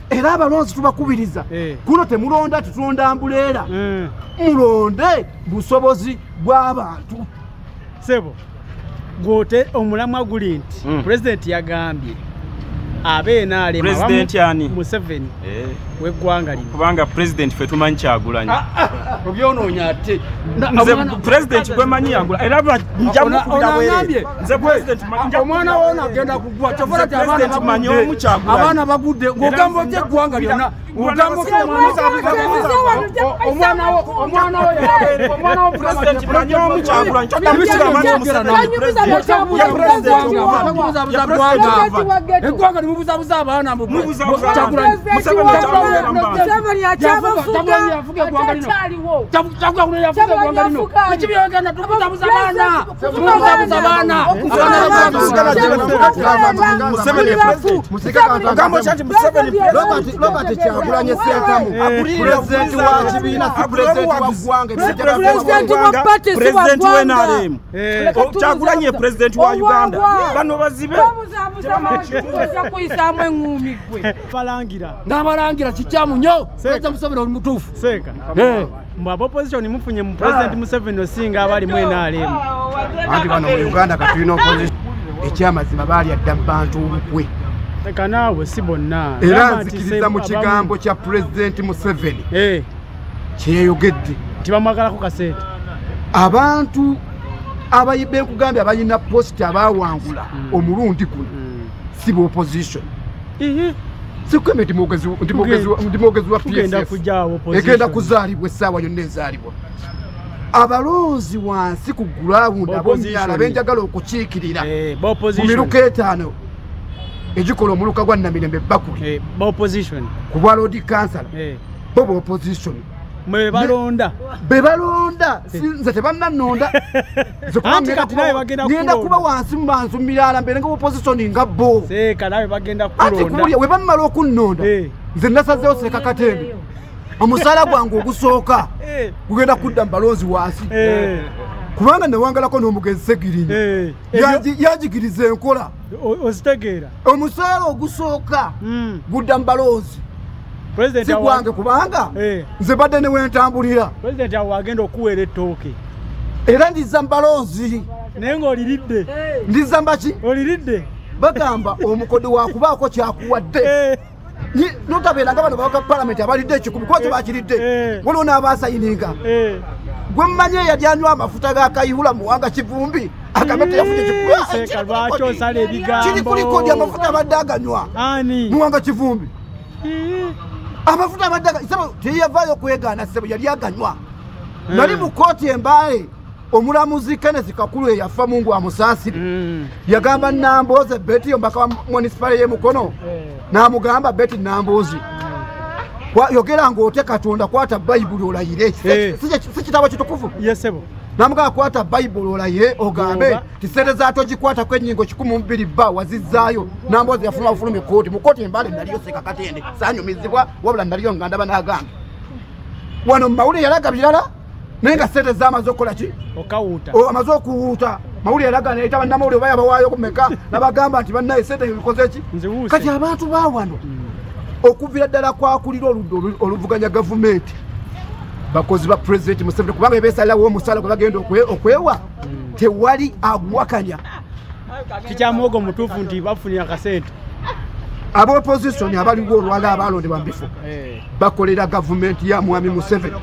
era abalonzi tubakubiriza kuno temulonda tutulonda mbuleera mulonde busobozi bw'abantu sebo gote omulamwa guli nti president yagambye abenaale president yani Museveni weggwanga lino kubanga president fe tumanyi Kyagulanyi obyonoonya ate nze president gwemanyi yangula era njamukulira bwerere nze president omwana wona agenda kugwa kyovola president manyi omu Kyagulanyi abaana bagudde ng'ogamba otya eggwanga lyonna ogamba omwana wo president manyi omu Kyagulanyi eggwanga limubuzabuza abaana Robert Kyagulanyi Ssentamu president wa kibiina si president wa ggwanga president w'NRM Kyagulanyi president wa Uganda bano bazibe n'abalangira kikyamu nnyo President Museveni oli mutuufu seeka mbu opposition mufunye mu president Museveni osinga abali mu NRM anti bano mu Uganda katulina opposition ekyamazima baali adda bantu olukwe teka naawe si bonna era nzikiriza mu kigambo kya President Museveni kyeyayogedde nti bamwagalako kasente abantu abayibbe nkugambye abalina posti abawangula omulundi guno si bu opposition sikweme ndi mwogezi wa PSF egenda kuzaalibwa essaawa yonna ezaalibwa abalonzi wansi ku ground ab'omyala benjagala okukiikirira mu miruka etaano egikola omuluka gwa Namirembe Bakuli ku bwa Lord Council bo opposition bebalonda nze tebannanonda ngenda kuba wansi mubanzu mirala mbere nga opposition nga bo ati kubulya we bammala okunnonda nze nasazeewo Seeka Katembe omusaala gwange ogusooka gugenda kudda mu balonzi wansi kubanga newangalako n'omugezi Segirinnya yagigiriza enkola ozitegeera omusaala ogusooka gudda mu balonzi si gwange kubanga nze badde ne wentambulira president awo agenda okuweera ettooke era ndizza mu balonzi naye ng'oliridde ndizza mbaki oliridde bagamba omukode wakubaako kyakuwadde notabeera nga bano bawaka palamenti abalidde ekikumi kuba tebakiridde waliwo n'abaasayininga gwe mmanyi eyali anywa amafuta ga Kayihura Muwanga Kivumbi agambe teyafunye kiri ku likodi amafuta abadde aganywa Muwanga Kivumbi amafuta abadde teyavaayo kwegaana ssebo yali aganywa nali mu kooti Embaale omulamuzi Kenneth Kakulu eyafa Mungu amusaasire yagamba Nambooze Betty ombaka wa municipal y'e Mukono n'amugamba Betty Nambooze yogera ng'otya Katonda kwata Bayibuli olayire si kitabo kitukufu n'amugamba kwata Bayibuli olayire ogambe tisente zaatogikwatako ennyingo 12 bba wazizzaayo Nambooze yafuna bufulumi kooti mu kooti Embaale naliyo Seeka Katende saanyumizibwa wabula naliyo nga ndaba n'agamba wano mu mawulire yalaga birala naye nga sente z'amaze okukola ki amaze okuwuuta mawulire yalaga nayita bannamawulire oba yabawaayo kumeka nabagamba nti bannaye sente ebikoze ki kati abantu baawano okuviira ddala kwakulira oludda oluvuganya gavumenti bakozi ba President Museveni kubanga beesalirawo omusaala gwe bagenda okwewa tewali aguwakanya kikyamuwogo mutuufu nti bafunira akasente ab'opposition abaliwo olwala abaalondebwa mu bifo bakolera gavumenti ya Mwami Museveni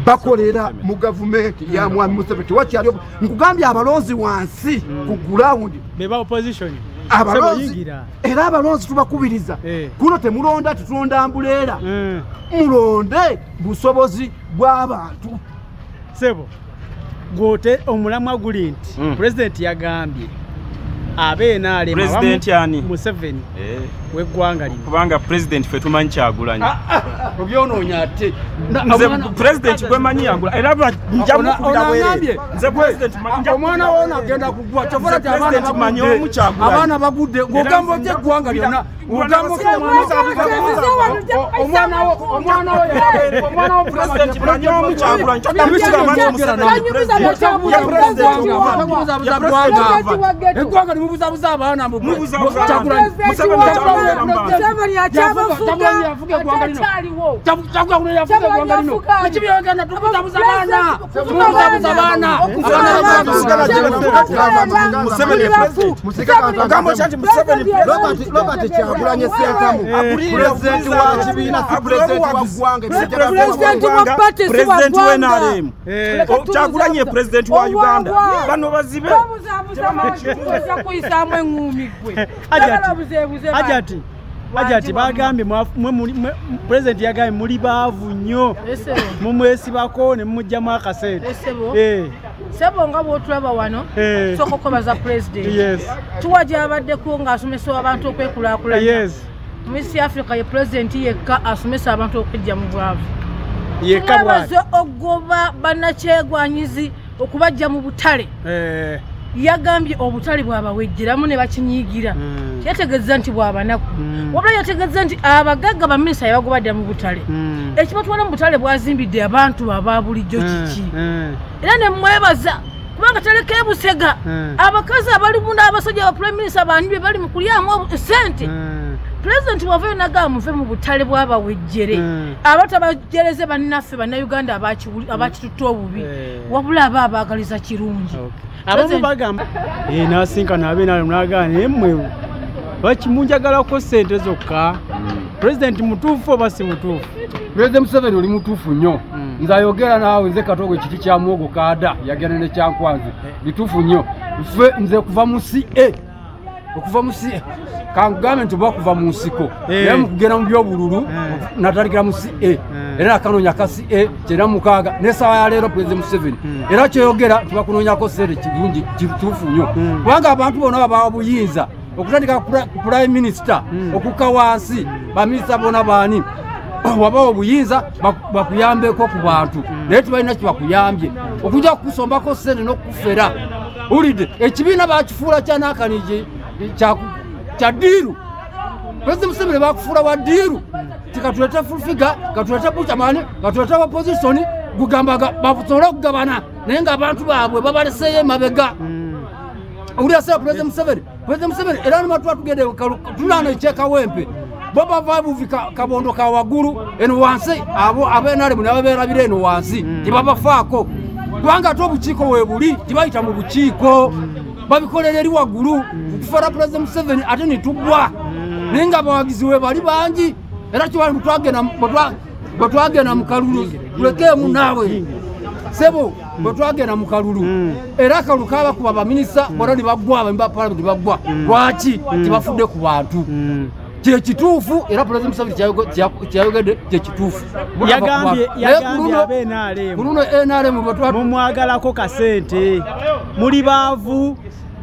bakolera mu gavumenti ya Mwami Museveni wakyali nkugambye abalonzi wansi ku ground beba opposition abalonzi era abalonzi tubakubiriza kuno temulonda tutulonda mbuleera mulonde busobozi bw'abantu sebo gote omulamwa guli nti president yagambye abenaale president yani Museveni weggwanga lino kubanga president fe tumanyi Kyagulanyi obyonoonya ate nze president gwemanyi yangula era njamukulira bwerere nze president omwana wona agenda kugwa kyovola ti manyi omu Kyagulanyi abaana bagudde ng'ogamba otya eggwanga lyonna ogamba omwana wo president manyi omu Kyagulanyi eggwanga mubuzabuza abaana Robert Kyagulanyi Ssentamu pulezidenti wa kibiina si pulezidenti wa ggwanga pulezidenti w'NRM Kyagulanyi ye pulezidenti wa Uganda bano bazibe Ajati bagambye pulezidenti yagambye muli baavu nnyo mumwesibako ne mumugyamu akasente sebo nga bw'otulaba wano sooka okubaza pulezidenti tuwa gy'abaddeko ng'asomesa abantu okwekulaakulanya mu East Africa ye pulezidenti yekka asomesa abantu okujja mu bwavu tunabaze ogoba bannakyegwanyizi okubajja mu butale yagambye obutale bw'abawejjeramu ne bakinyiigira yategeeza nti bw'abanaku wabula yategeeza nti abagagga baminisita yabagobadde mu butale ekibatwala mu butale bwazimbidde abantu aba bulijjo kiki era ne mwebaza kubanga taleka ebusega abakazi abali mu n'abasajja ba prime minister banyibye bali mu kulyamu sente pulezidenti wavayo nagamba muve mu butale bw'abawejjere abatabajereze bannaffe bannayuganda abakitutte obubi wabula aba abaagaliza kirungi abamu bagamba nasinkana abenaale munagana emmwe bakimunjagalako sente zokka pulezidenti mutuufu oba si mutuufu Pulezidenti Museveni oli mutuufu nnyo nze ayogera naawe nze Katogo kiti kya muwogo kaada yagenda ne kyankwanzi bituufu nnyo nze kuva mu CA okuva mu CA kangambe nti bakuva mu nsiko naye mukugenda mu byobululu natalikira mu CA era akanoonya ka CA kyenda mukaaga n'essaawa ya leero Pulezidenti Museveni era kyeyogera tibakunoonyako sente kirungi kituufu nnyo kubanga abantu bonna babawa buyinza okutandika prime minister okukka wansi baminisita bona baani wabawo obuyinza bakuyambeko ku bantu naye tibalina kibakuyambye okujja kukusombako sente n'okufera ulidde ekibiina bakifuula kyanakanije kya diiru Pulezidenti Museveni bakufuula wa diiru tikatulete fulfiga katulete buchamani katulete opposition gugambaga basobola okugabana naye ng'abantu baabwe babaleseeyo emabega uli asera Pulezidenti Museveni era nimatwa tugende tulana ekyekawempe boba vabuvi kabondo ka wagulu eno wansi abo abenale muna babeera eno wansi tibabafaako kubanga to bukiiko webuli tibayita mu bukiiko babikolera eri waggulu okufara Pulezidenti Museveni ate nitugwa naye nga abawagizi we bali bangi era kibali bwetwagenda mu kalulu tulekeemu naawe sebo bwetwagenda mu kalulu era akalulu kabakuba baminisita bona nibagwa abamemba palamenti bagwa lwaki tibafudde ku bantu kyekituufu era Pulezidenti Museveni kyayogedde kyekituufu yagambye abenaalemu mumwagalako kasente muli baavu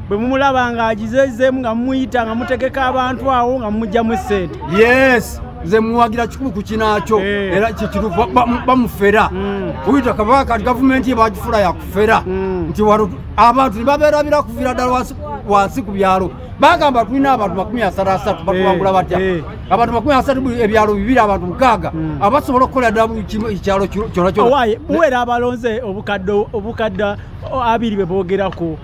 bwe mumulaba ng'agizezeemu nga mumuyita nga mutegeka abantu awo nga mumugyamu sente yes nze muwagira kikulu ku kinaakyo era kyekituufu bamufera uyita kabaka kati gavumenti ye bagifula yakufera nti abantu nibabeerabira kuvira ddala wansi ku byalo bagamba tulina abantu 33 batuwangula batya abantu 33 ebyalo bibiri abantu 6 abasobola okukola ddala ekyalo kyona owaye muwera abalonze obukadde abiri be boogerako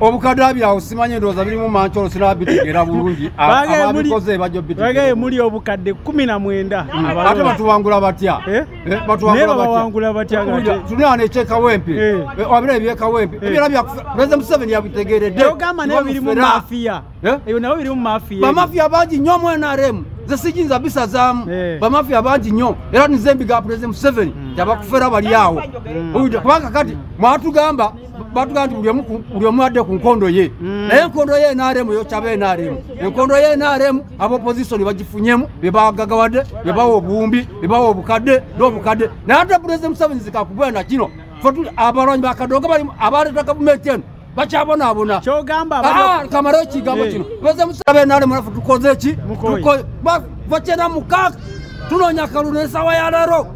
obukadde abyawo simanye ndowooza birimu mancholo sinabitegeera bulungi ababikoze bajja bitegeera muli obukadde 19 ate batuwangula batya bawangula batya tulina nekyekawempe wabira ebyekawempe ebyera bya Pulezidenti Museveni yabitegeeredde ogamba nayo biri mu mafiya eyo nayo biri mu mafiya bamafiya bangi nnyo mu NRM ze sijinza bisazaamu bamafiya bangi nnyo era nizembiga Pulezidenti Museveni yabakufera bali awo kubanga kati mwatugamba batugamba buli omu adde ku nkondo ye naye enkondo ye NRM yo kyaba NRM enkondo ye NRM ab'opposition bagifunyemu bebagagawadde bebawa obuwumbi bebawa obukadde n'obukadde naye ate Pulezidenti Museveni zikakugwenda kino abalwanyi bakadogo bali abaleeta gavumenti eno bakyabonaabona kamala ekigambo kino Pulezidenti Museveni NRM nafe tukoze eki vakyenda mukaaga tunoonya akalulu n'essaawa ya leero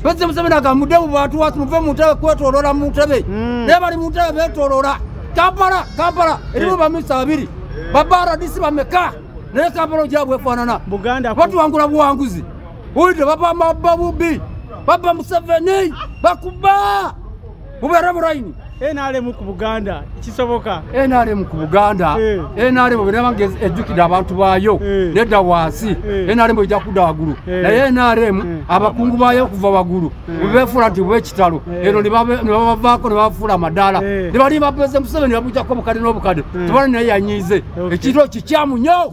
Pulezidenti Museveni agambudde mu bantu watu muve mu ntebe kwetooloola mu ntebe naye bali mu ntebe beetooloola Kampala erimu baminisita 2 babaradisi bameka naye Kampala ojja bwefaanana batuwangula buwanguzi ulidde baba bubi baba Museveni bakuba bubeere bulayini NRM ku Buganda kisoboka NRM ku Buganda NRM bwe ejjukira abantu baayo nedda wansi NRM ejja kudda waggulu naye NRM abakungu baayo kuva waggulu bebeefula nti bwekitalo eno ne babavaako ne babafuula amadaala ne bali bapeeze Museveni babujjako obukadde n'obukadde tebali naye yanyiize ekiro kikyamu nnyo.